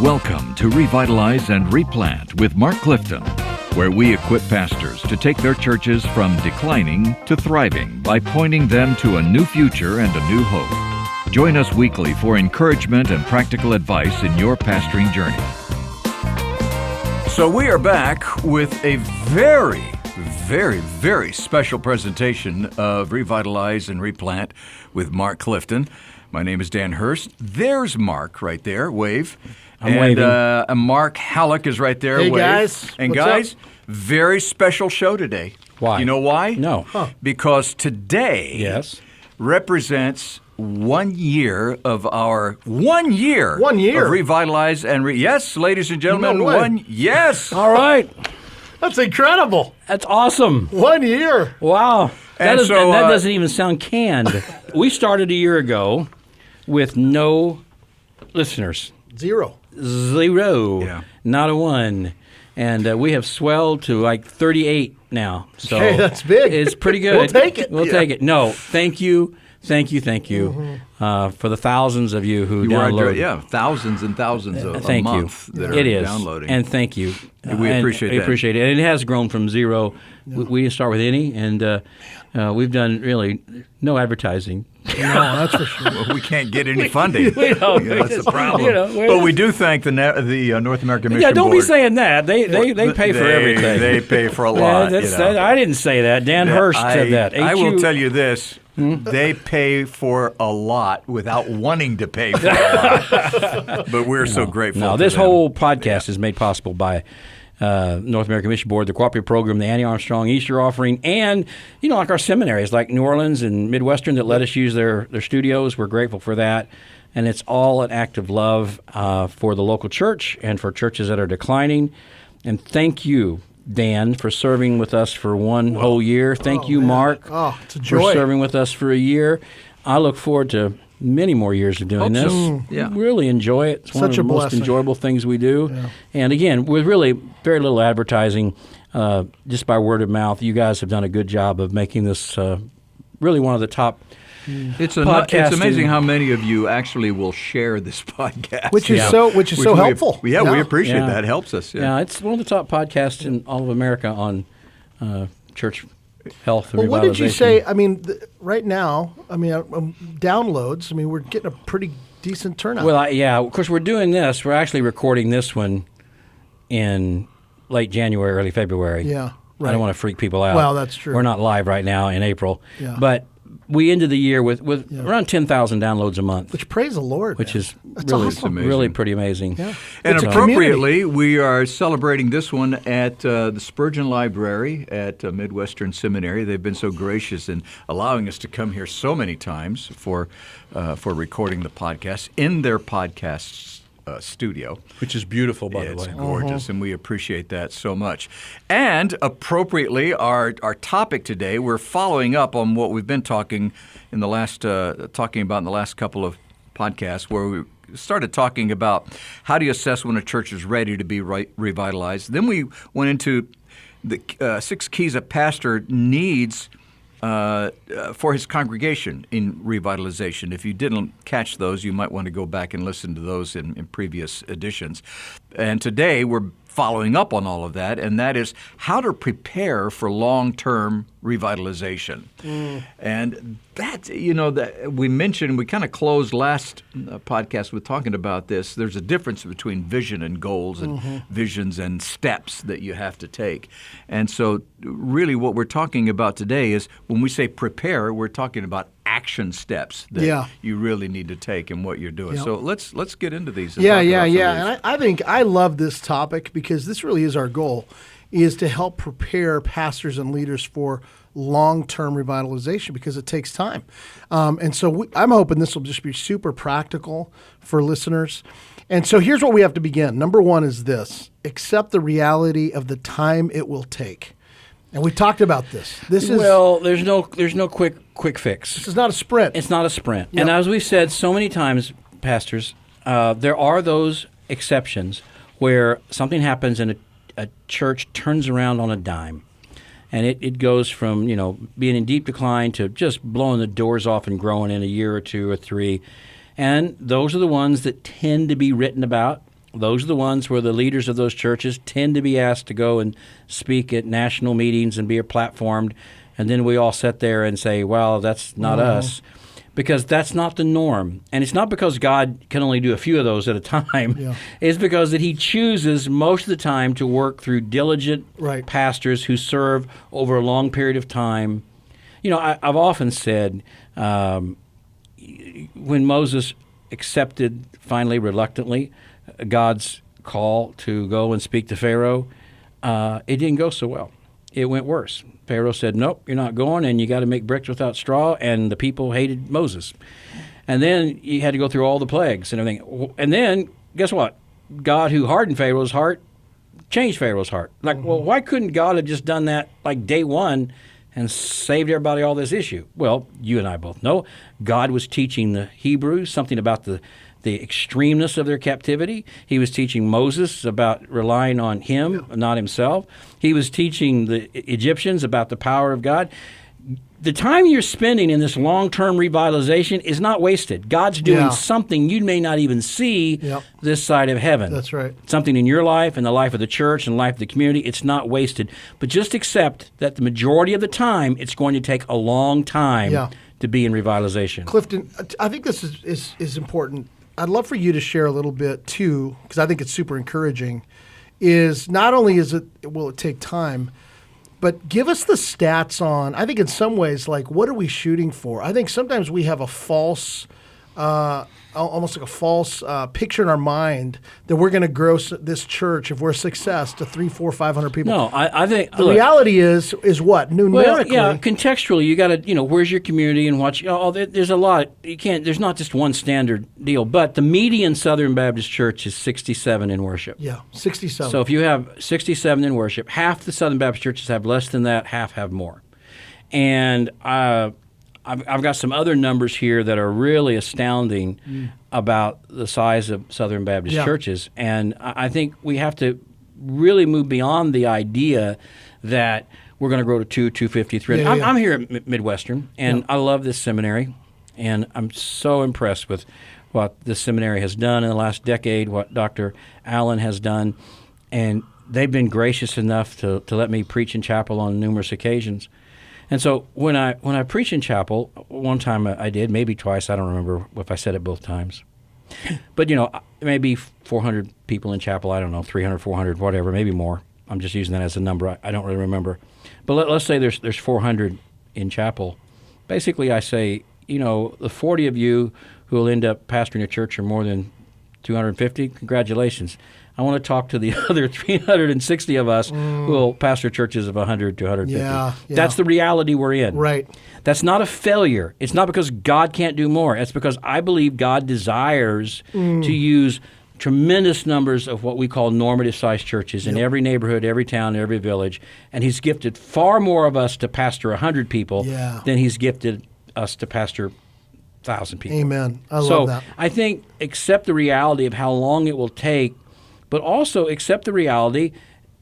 Welcome to Revitalize and Replant with Mark Clifton, where we equip pastors to take their churches from declining to thriving by pointing them to a new future and a new hope. Join us weekly for encouragement and practical advice in your pastoring journey. So we are back with a very special presentation of Revitalize and Replant with Mark Clifton. My name is Dan Hurst. There's Mark right there. Wave. I'm waving. And Mark Hallock is right there. Hey, wave. guys. And What's guys, up? very special show today. Why? You know why? No. Because today represents 1 year of our 1 year. 1 year? Of Revitalize and yes, ladies and gentlemen, No way. yes. All right. That's incredible. That's awesome. 1 year. Wow. And That so, doesn't even sound canned. We started a year ago with no listeners. Zero. Zero. Not a one. And we have swelled to like 38 now. So Hey, that's big. It's pretty good. We'll take it. We'll take it. No, thank you. Thank you for the thousands of you who download. Thousands and thousands a Thank month you. that are It is. downloading. And thank you. We appreciate that. We appreciate it. And it has grown from zero. We didn't start with any, and we've done really no advertising. No, that's for sure. Well, we can't get any funding. That's the problem. But we do thank the North American Mission Yeah, don't Board. be saying that. They pay for everything. They pay for a lot. I didn't say that. Dan Hurst said that. I will tell you this. They pay for a lot without wanting to pay for a lot. But we're so grateful. No, to this them. whole podcast is made possible by North American Mission Board, the Cooperative Program, the Annie Armstrong Easter Offering, and, like our seminaries like New Orleans and Midwestern that let us use their studios. We're grateful for that. And it's all an act of love for the local church and for churches that are declining. And thank you, Dan, for serving with us for one whole year. Thank you, man. Mark, it's a joy. for serving with us for a year. I look forward to many more years of doing Hope this. so. Yeah. Really enjoy it. It's one of Such the a most blessing. enjoyable things we do. Yeah. And again, with really very little advertising, just by word of mouth, you guys have done a good job of making this really one of the top It's podcasting. amazing how many of you actually will share this podcast. Which is so helpful. We appreciate Yeah. that. It helps us. Yeah, it's one of the top podcasts in all of America on church health and Well, what did you revitalization. say? I mean, right now, downloads. We're getting a pretty decent turnout. Well, of course, we're doing this. We're actually recording this one in late January, early February. Yeah, I right. don't want to freak people out. Well, that's true. We're not live right now in April. Yeah. But we ended the year with around 10,000 downloads a month, Which praise the Lord. which man. is That's really, awesome. really pretty amazing. Yeah. And It's a appropriately, we are celebrating this one at the Spurgeon Library at Midwestern Seminary. They've been so gracious in allowing us to come here so many times for recording the podcast in their podcast studio. Which is beautiful, by It's gorgeous, and we appreciate that so much. And appropriately, our topic today, we're following up on what we've been talking about in the last couple of podcasts, where we started talking about how do you assess when a church is ready to be revitalized. Then we went into the 6 keys a pastor needs for his congregation in revitalization. If you didn't catch those, you might want to go back and listen to those in previous editions. And today we're following up on all of that, and that is how to prepare for long-term revitalization. And that, that we mentioned, we kind of closed last podcast with talking about this. There's a difference between vision and goals and visions and steps that you have to take. And so really what we're talking about today is when we say prepare, we're talking about action steps that you really need to take in what you're doing. Yeah. So let's get into these. And Yeah. talk about some of these. And I think I love this topic because this really is our goal, is to help prepare pastors and leaders for long-term revitalization because it takes time. And so I'm hoping this will just be super practical for listeners. And so here's what we have to begin. Number one is this: accept the reality of the time it will take. And we talked about this. There's no quick fix. This is not a sprint. It's not a sprint. Yep. And as we've said so many times, pastors, there are those exceptions where something happens and a church turns around on a dime. And it goes from, being in deep decline to just blowing the doors off and growing in a year or two or three. And those are the ones that tend to be written about Those are the ones where the leaders of those churches tend to be asked to go and speak at national meetings and be platformed, and then we all sit there and say, well, that's not us, because that's not the norm. And it's not because God can only do a few of those at a time. Yeah. It's because that he chooses most of the time to work through diligent pastors who serve over a long period of time. You know, I've often said when Moses accepted, finally, reluctantly, God's call to go and speak to Pharaoh, it didn't go so well. It went worse. Pharaoh said, nope, you're not going, and you got to make bricks without straw, and the people hated Moses. And then you had to go through all the plagues and everything. And then, guess what? God, who hardened Pharaoh's heart, changed Pharaoh's heart. Like, well, why couldn't God have just done that like day one and saved everybody all this issue? Well, you and I both know God was teaching the Hebrews something about the extremeness of their captivity. He was teaching Moses about relying on him, not himself. He was teaching the Egyptians about the power of God. The time you're spending in this long-term revitalization is not wasted. God's doing something you may not even see this side of heaven. That's right. Something in your life and the life of the church and the life of the community. It's not wasted. But just accept that the majority of the time, it's going to take a long time to be in revitalization. Clifton, I think this is important. I'd love for you to share a little bit, too, because I think it's super encouraging, is not only will it take time, but give us the stats on, I think in some ways, like, what are we shooting for? I think sometimes we have a false, almost like a false picture in our mind that we're going to grow this church, if we're a success, to 300, 400, 500 people. No, I think the reality is what? Numerically. Well, yeah, contextually, you got to, where's your community and watch. There's a lot. There's not just one standard deal, but the median Southern Baptist Church is 67 in worship. Yeah, 67. So if you have 67 in worship, half the Southern Baptist churches have less than that, half have more. And I've got some other numbers here that are really astounding about the size of Southern Baptist churches. And I think we have to really move beyond the idea that we're going to grow to 250, 300. I'm here at Midwestern, and I love this seminary. And I'm so impressed with what this seminary has done in the last decade, what Dr. Allen has done. And they've been gracious enough to let me preach in chapel on numerous occasions. And so when I preach in chapel, one time I did, maybe twice, I don't remember if I said it both times. But, maybe 400 people in chapel, I don't know, 300, 400, whatever, maybe more. I'm just using that as a number. I don't really remember. But let's say there's 400 in chapel. Basically, I say, the 40 of you who will end up pastoring a church are more than 250, congratulations. I want to talk to the other 360 of us who will pastor churches of 100 to 150. Yeah. That's the reality we're in. Right. That's not a failure. It's not because God can't do more. It's because I believe God desires to use tremendous numbers of what we call normative-sized churches in every neighborhood, every town, every village. And he's gifted far more of us to pastor 100 people than he's gifted us to pastor 1,000 people. Amen. I love that. So I think accept the reality of how long it will take, but also accept the reality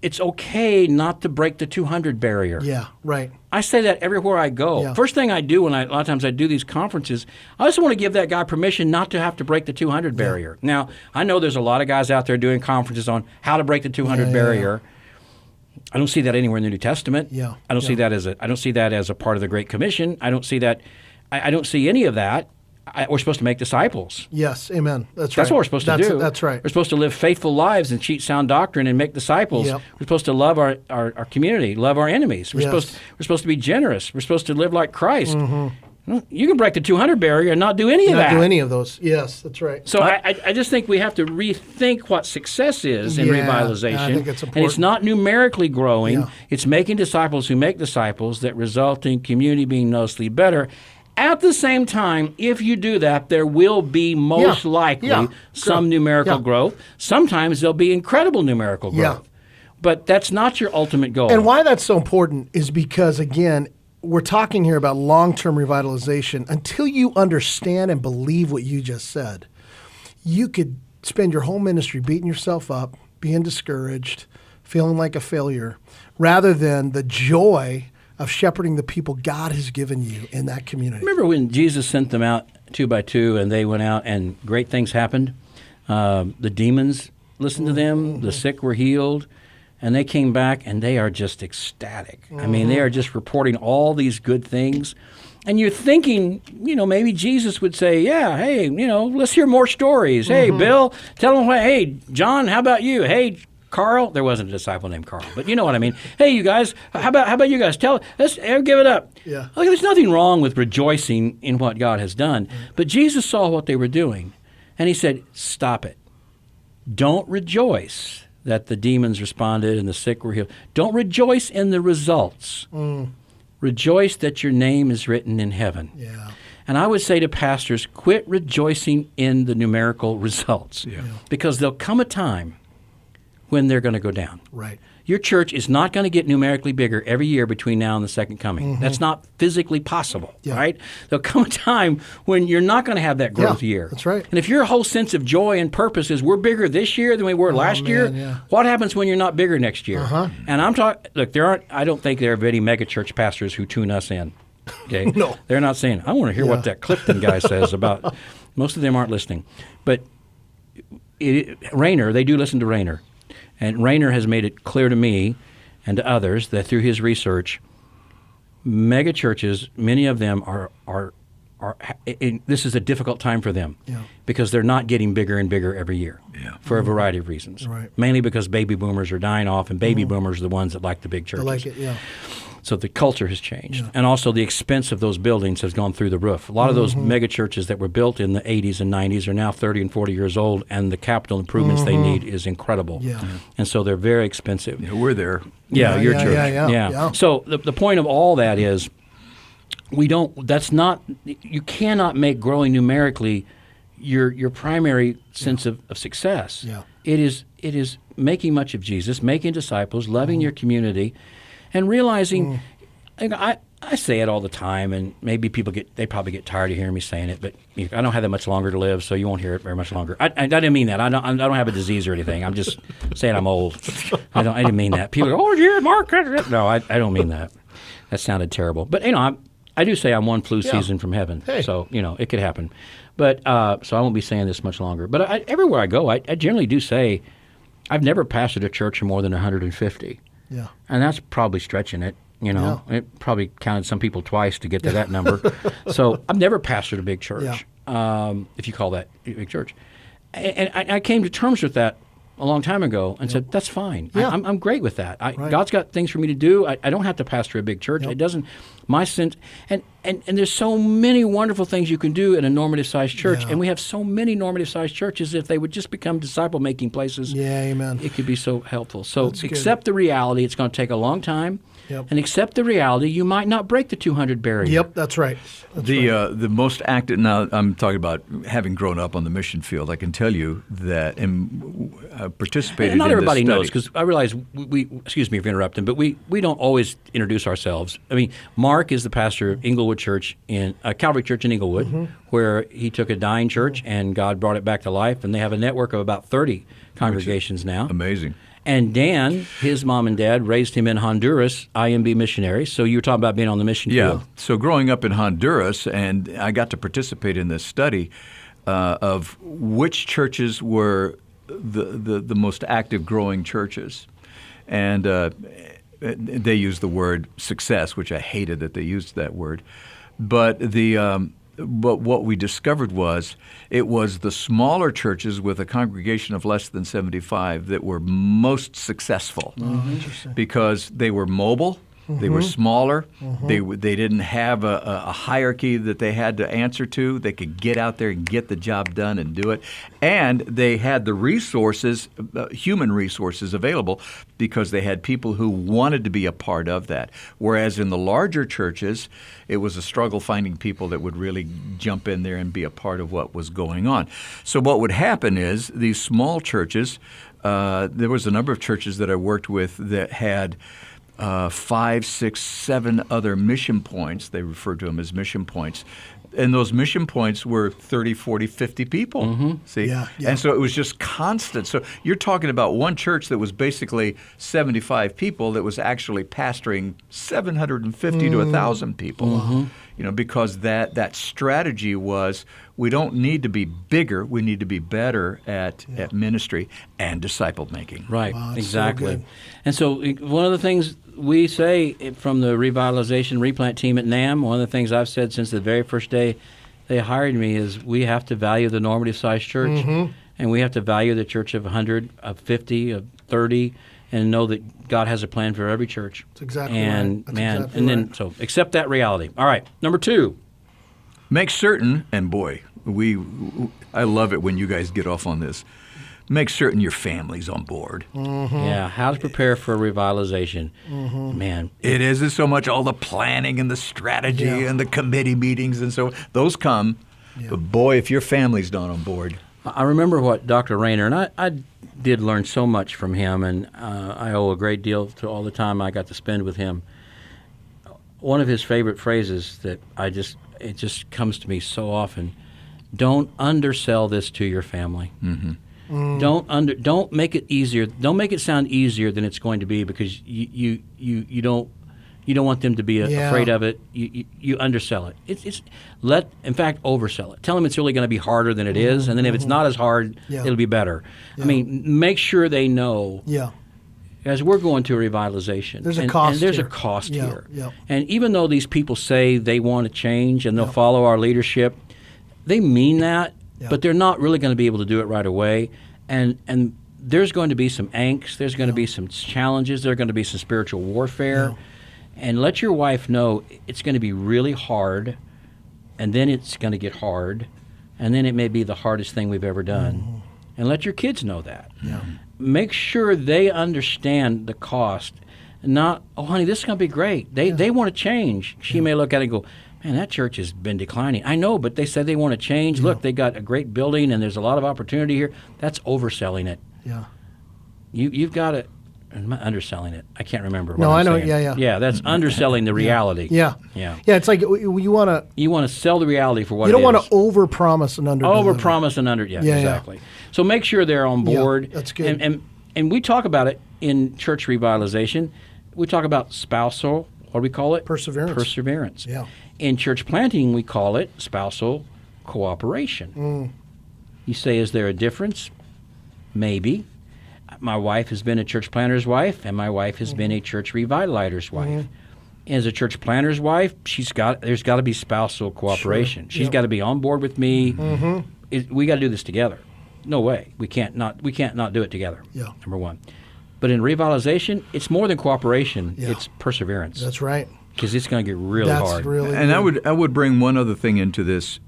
it's okay not to break the 200 barrier. Yeah, right. I say that everywhere I go. Yeah. First thing I do a lot of times I do these conferences, I just want to give that guy permission not to have to break the 200 barrier. Now, I know there's a lot of guys out there doing conferences on how to break the 200 barrier. I don't see that anywhere in the New Testament. Yeah. I don't see that as a part of the Great Commission. I don't see that. I don't see any of that. We're supposed to make disciples. Yes, amen. That's right. That's what we're supposed to do. That's right. We're supposed to live faithful lives and teach sound doctrine and make disciples. Yep. We're supposed to love our community, love our enemies. We're supposed to be generous. We're supposed to live like Christ. Well, you can break the 200 barrier and not do any of that. Not do any of those. Yes, that's right. So I just think we have to rethink what success is in revitalization. I think it's important. And it's not numerically growing. Yeah. It's making disciples who make disciples that result in community being noticeably better. At the same time, if you do that, there will be most likely some numerical growth. Sometimes there'll be incredible numerical growth. But that's not your ultimate goal. And why that's so important is because, again, we're talking here about long-term revitalization. Until you understand and believe what you just said, you could spend your whole ministry beating yourself up, being discouraged, feeling like a failure, rather than the joy of shepherding the people God has given you in that community. Remember when Jesus sent them out 2 by 2 and they went out and great things happened? The demons listened to them. The sick were healed. And they came back, and they are just ecstatic. I mean, they are just reporting all these good things. And you're thinking, maybe Jesus would say, yeah, hey, let's hear more stories. Hey, Bill, tell them what, hey, John, how about you? Hey, Carl. There wasn't a disciple named Carl, but you know what I mean. Hey, you guys, how about you guys? Let's give it up. Yeah. Like, there's nothing wrong with rejoicing in what God has done. But Jesus saw what they were doing, and he said, stop it. Don't rejoice that the demons responded and the sick were healed. Don't rejoice in the results. Rejoice that your name is written in heaven. Yeah. And I would say to pastors, quit rejoicing in the numerical results. Yeah. Because there'll come a time when they're going to go down. Right. Your church is not going to get numerically bigger every year between now and the second coming. That's not physically possible, right? There'll come a time when you're not going to have that growth year. That's right. And if your whole sense of joy and purpose is we're bigger this year than we were last year, what happens when you're not bigger next year? And I'm talking, look, I don't think there are any mega church pastors who tune us in. Okay? No. They're not saying, I want to hear what that Clifton guy says about, most of them aren't listening. But Rayner, they do listen to Rayner. And Rayner has made it clear to me and to others that through his research, mega churches, many of them are this is a difficult time for them because they're not getting bigger and bigger every year for a variety of reasons. Right. Mainly because baby boomers are dying off, and baby boomers are the ones that like the big churches. I like it, yeah. So the culture has changed. And also the expense of those buildings has gone through the roof. A lot of those mega churches that were built in the 80s and 90s are now 30 and 40 years old, and the capital improvements they need is incredible. Yeah. And so they're very expensive. Yeah, we're there. Your church. Yeah. So the point of all that is you cannot make growing numerically your primary sense of success. Yeah. It is making much of Jesus, making disciples, loving your community, and realizing, I say it all the time, and maybe they probably get tired of hearing me saying it, but I don't have that much longer to live, so you won't hear it very much longer. I didn't mean that. I don't have a disease or anything. I'm just saying I'm old. I didn't mean that. People go, oh, yeah, Mark. No, I don't mean that. That sounded terrible. But, I do say I'm one flu season from heaven, so, it could happen. But, so I won't be saying this much longer. But everywhere I go, I generally do say I've never pastored a church of more than 150. Yeah. And that's probably stretching it. It probably counted some people twice to get to that number. So I've never pastored a big church, if you call that a big church. And I came to terms with that a long time ago and said, that's fine. Yeah. I'm great with that. God's got things for me to do. I don't have to pastor a big church. It doesn't, my sense, and there's so many wonderful things you can do in a normative-sized church, and we have so many normative-sized churches. If they would just become disciple-making places, amen. It could be so helpful. So accept the reality. It's going to take a long time. And accept the reality you might not break the 200 barrier. Yep, that's right. The most active, now I'm talking about having grown up on the mission field, I can tell you that and participated in this study. Not everybody knows, because I realize we excuse me if interrupting, but we don't always introduce ourselves. I mean, Mark is the pastor of Inglewood Church, Calvary Church in Inglewood, where he took a dying church and God brought it back to life, and they have a network of about 30 congregations now. Amazing. And Dan, his mom and dad, raised him in Honduras, IMB missionaries. So you were talking about being on the mission field. Yeah. So growing up in Honduras, and I got to participate in this study of which churches were the most active growing churches. And they used the word success, which I hated that they used that word. But what we discovered was it was the smaller churches with a congregation of less than 75 that were most successful because they were mobile, they were smaller, they didn't have a hierarchy that they had to answer to. They could get out there and get the job done and do it. And they had the resources, human resources available because they had people who wanted to be a part of that. Whereas in the larger churches, it was a struggle finding people that would really jump in there and be a part of what was going on. So what would happen is these small churches, there was a number of churches that I worked with that had 5, 6, 7 other mission points. They referred to them as mission points And those mission points were 30, 40, 50 people. See? Yeah, yeah. And so it was just constant. So you're talking about one church that was basically 75 people that was actually pastoring 750 to 1,000 people. You know, because that strategy was, we don't need to be bigger, we need to be better at ministry and disciple making. Right, Wow, that's so exactly. good. And so one of the things we say from the Revitalization Replant team at NAM, one of the things I've said since the very first day they hired me is we have to value the normative sized church, and we have to value the church of 100, of 50, of 30, and know that God has a plan for every church. That's exactly and right. That's man, exactly and then right. so accept that reality. All right, number 2. Make certain, and boy, I love it when you guys get off on this, make certain your family's on board. Yeah, how to prepare for revitalization. Man, It isn't so much all the planning and the strategy and the committee meetings and so those come. But boy, if your family's not on board. I remember what Dr. Rayner, and I did learn so much from him, and I owe a great deal to all the time I got to spend with him. One of his favorite phrases that it just comes to me so often: don't undersell this to your family. Don't make it easier. Don't make it sound easier than it's going to be, because you don't want them to be afraid of it. You undersell it. In fact, oversell it. Tell them it's really going to be harder than it is, and then if it's not as hard, it'll be better. I mean, make sure they know. Yeah. As we're going to a revitalization, There's a cost and there's here. a cost here. Yeah. And even though these people say they want to change and they'll follow our leadership, they mean that, but they're not really going to be able to do it right away. And there's going to be some angst. There's going to be some challenges. There's going to be some spiritual warfare. And let your wife know it's going to be really hard, and then it's going to get hard, and then it may be the hardest thing we've ever done. And let your kids know that. Make sure they understand the cost. Not, oh, honey, this is going to be great. They want to change. She may look at it and go, man, that church has been declining. I know, but they said they want to change. Look, they got a great building, and there's a lot of opportunity here. That's overselling it. Yeah. You've got to. Am I underselling it? I can't remember. No, what I I'm know. saying. Yeah. Yeah, that's underselling the reality. Yeah. It's like you want to. You want to sell the reality for what You don't it is. want to overpromise and underdeliver. Overpromise and under. Yeah, exactly. So make sure they're on board. that's good. And we talk about it in church revitalization. We talk about spousal. What do we call it? Perseverance. Perseverance. Yeah. In church planting, we call it spousal cooperation. You say, is there a difference? Maybe. My wife has been a church planter's wife, and my wife has been a church revitalizer's wife. As a church planter's wife, there's got to be spousal cooperation. Sure. She's got to be on board with me. We got to do this together. No way. We can't not do it together. Yeah. Number one. But in revitalization, it's more than cooperation. Yeah. It's perseverance. That's right. Because it's going to get really That's hard. really And good. I would bring one other thing into this,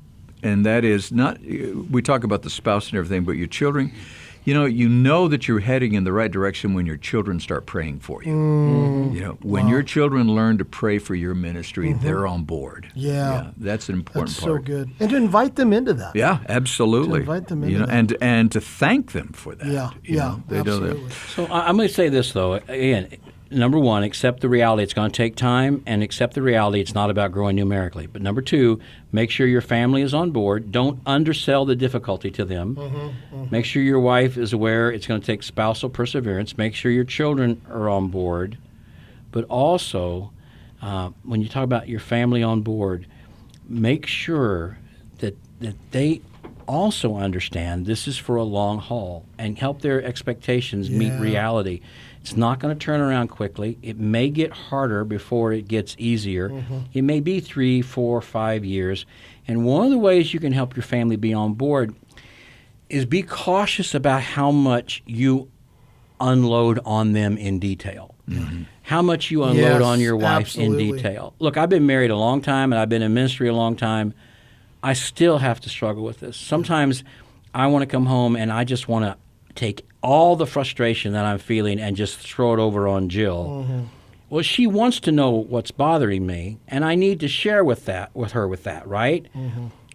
and that is not, we talk about the spouse and everything, but your children, you know that you're heading in the right direction when your children start praying for you. When your children learn to pray for your ministry, they're on board. Yeah. That's an important That's part. so good. And to invite them into that. Yeah, absolutely. To invite them into that. and to thank them for that. Yeah. They know that. Absolutely. So I'm going to say this, though. Again, number one, accept the reality it's going to take time, and accept the reality it's not about growing numerically. But number two, make sure your family is on board. Don't undersell the difficulty to them. Make sure your wife is aware it's going to take spousal perseverance. Make sure your children are on board. But also, when you talk about your family on board, make sure that they also understand this is for a long haul, and help their expectations meet reality. It's not going to turn around quickly. It may get harder before it gets easier. It may be 3, 4, 5 years. And one of the ways you can help your family be on board is be cautious about how much you unload on them in detail. How much you unload on your wife in detail. Look, I've been married a long time, and I've been in ministry a long time. I still have to struggle with this. Sometimes I want to come home and I just want to take all the frustration that I'm feeling and just throw it over on Jill. Well, she wants to know what's bothering me, and I need to share with her, right?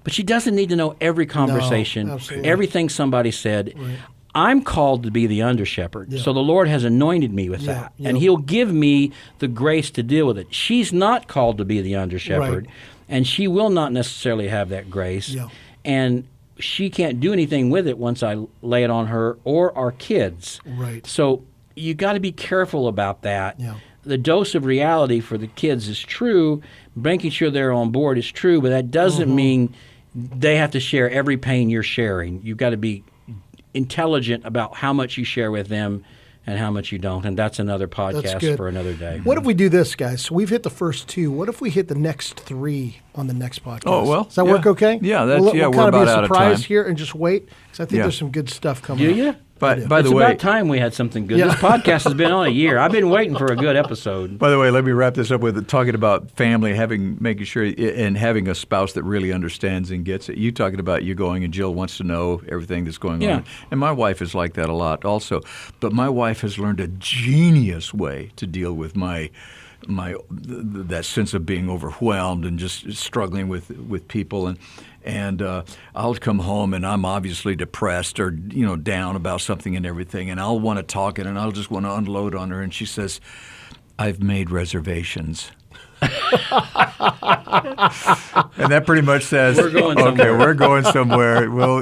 But she doesn't need to know every conversation, everything somebody said. Right. I'm called to be the under shepherd, so the Lord has anointed me with that, and He'll give me the grace to deal with it. She's not called to be the under shepherd, and she will not necessarily have that grace. Yeah. And she can't do anything with it once I lay it on her or our kids. Right. So you got to be careful about that. Yeah. The dose of reality for the kids is true. Making sure they're on board is true, but that doesn't mean they have to share every pain you're sharing. You've got to be intelligent about how much you share with them and how much you don't. And that's another podcast for another day. What if we do this, guys? So we've hit the first 2. What if we hit the next 3 on the next podcast? Oh, well, does that work okay? Yeah, we'll we're kind of about be a out of surprise time. here and just wait, because I think there's some good stuff coming Do up. you? But by It's the way, about time we had something good. Yeah. This podcast has been on a year. I've been waiting for a good episode. By the way, let me wrap this up with talking about family, making sure, and having a spouse that really understands and gets it. You talking about you going, and Jill wants to know everything that's going on. And my wife is like that a lot also. But my wife has learned a genius way to deal with that sense of being overwhelmed and just struggling with people. And I'll come home and I'm obviously depressed or down about something and everything, and I'll want to talk and I'll just want to unload on her, and she says, "I've made reservations." And that pretty much says, We're going okay, somewhere. we're going somewhere. Well,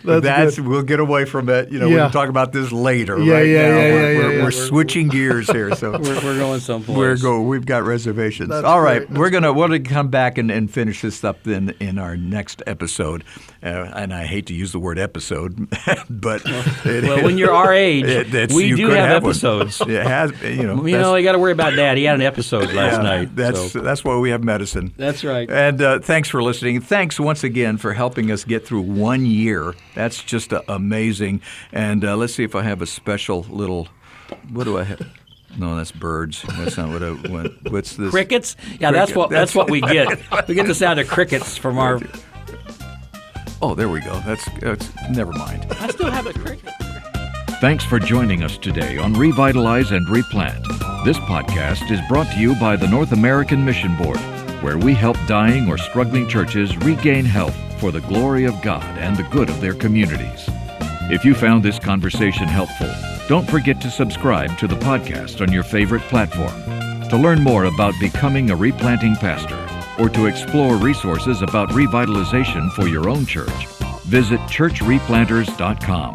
we'll get away from it. We can talk about this later. Right now, we're switching gears here. So We're going someplace. We've got reservations. That's All right, great. we're gonna come back and finish this up then in our next episode. And I hate to use the word episode, but Well, when you're our age, we you do could have one. episodes. It has, You got to worry about Dad. He had an episode last night. That's why we have medicine. That's right. And thanks for listening. Thanks once again for helping us get through 1 year. That's just amazing. And let's see if I have a special little. What do I have? No, that's birds. That's not what I want. What's this? Crickets? Yeah, that's what we get. We get the sound of crickets from our. Oh, there we go. That's never mind. I still have a cricket. Thanks for joining us today on Revitalize and Replant. This podcast is brought to you by the North American Mission Board, where we help dying or struggling churches regain health for the glory of God and the good of their communities. If you found this conversation helpful, don't forget to subscribe to the podcast on your favorite platform. To learn more about becoming a replanting pastor or to explore resources about revitalization for your own church, visit churchreplanters.com.